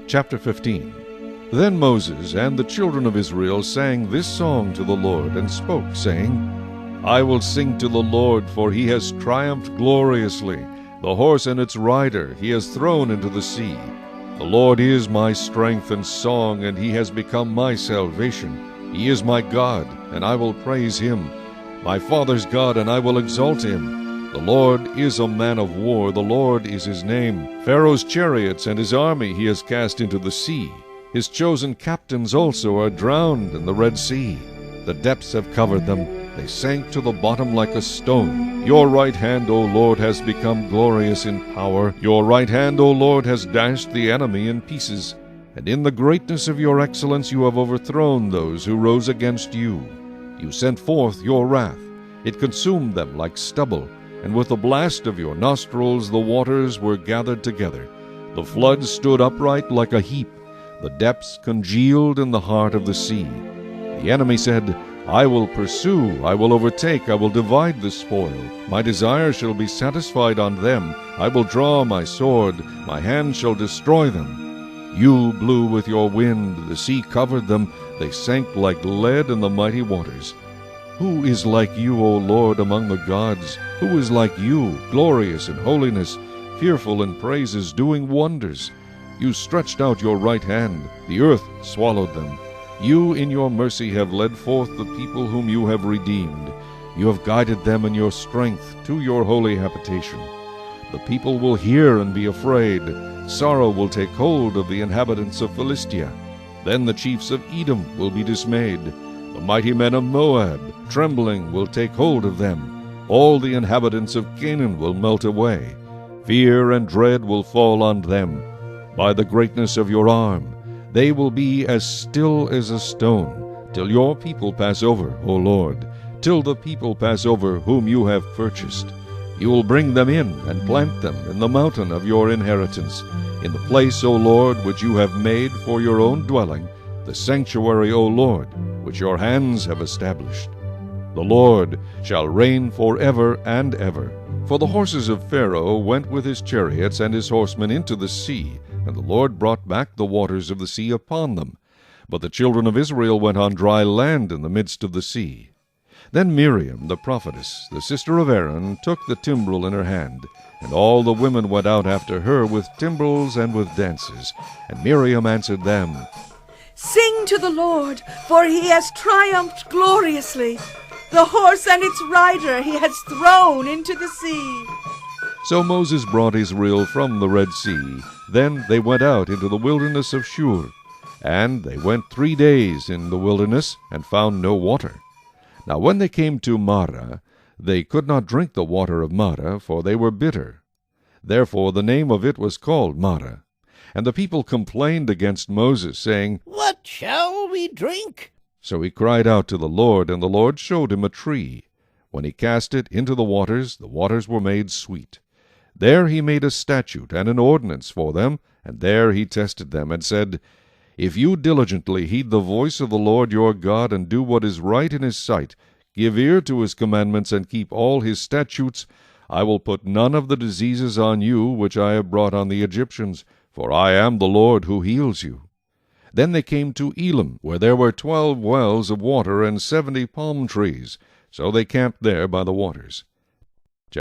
Chapter 15. Then Moses and the children of Israel sang this song to the Lord, and spoke, saying, I will sing to the Lord, for he has triumphed gloriously. The horse and its rider he has thrown into the sea. The Lord is my strength and song, and he has become my salvation. He is my God, and I will praise him, my father's God, and I will exalt him. The Lord is a man of war, the Lord is his name. Pharaoh's chariots and his army he has cast into the sea. His chosen captains also are drowned in the Red Sea. The depths have covered them. They sank to the bottom like a stone. Your right hand, O Lord, has become glorious in power. Your right hand, O Lord, has dashed the enemy in pieces. And in the greatness of your excellence you have overthrown those who rose against you. You sent forth your wrath. It consumed them like stubble. And with the blast of your nostrils the waters were gathered together. The floods stood upright like a heap. The depths congealed in the heart of the sea. The enemy said, I will pursue, I will overtake, I will divide the spoil. My desire shall be satisfied on them. I will draw my sword, my hand shall destroy them. You blew with your wind, the sea covered them. They sank like lead in the mighty waters. Who is like you, O Lord, among the gods? Who is like you, glorious in holiness, fearful in praises, doing wonders? You stretched out your right hand, the earth swallowed them. You in your mercy have led forth the people whom you have redeemed. You have guided them in your strength to your holy habitation. The people will hear and be afraid. Sorrow will take hold of the inhabitants of Philistia. Then the chiefs of Edom will be dismayed. The mighty men of Moab, trembling, will take hold of them. All the inhabitants of Canaan will melt away. Fear and dread will fall on them. By the greatness of your arm, they will be as still as a stone, till your people pass over, O Lord, till the people pass over whom you have purchased. You will bring them in and plant them in the mountain of your inheritance, in the place, O Lord, which you have made for your own dwelling, the sanctuary, O Lord, which your hands have established. The Lord shall reign forever and ever. For the horses of Pharaoh went with his chariots and his horsemen into the sea, and the Lord brought back the waters of the sea upon them. But the children of Israel went on dry land in the midst of the sea. Then Miriam the prophetess, the sister of Aaron, took the timbrel in her hand, and all the women went out after her with timbrels and with dances. And Miriam answered them, Sing to the Lord, for he has triumphed gloriously. The horse and its rider he has thrown into the sea. So Moses brought Israel from the Red Sea. Then they went out into the wilderness of Shur. And they went 3 days in the wilderness, and found no water. Now when they came to Marah, they could not drink the water of Marah, for they were bitter. Therefore the name of it was called Marah. And the people complained against Moses, saying, What shall we drink? So he cried out to the Lord, and the Lord showed him a tree. When he cast it into the waters were made sweet. There he made a statute and an ordinance for them, and there he tested them, and said, If you diligently heed the voice of the Lord your God, and do what is right in his sight, give ear to his commandments, and keep all his statutes, I will put none of the diseases on you which I have brought on the Egyptians, for I am the Lord who heals you. Then they came to Elim, where there were 12 wells of water and 70 palm trees. So they camped there by the waters.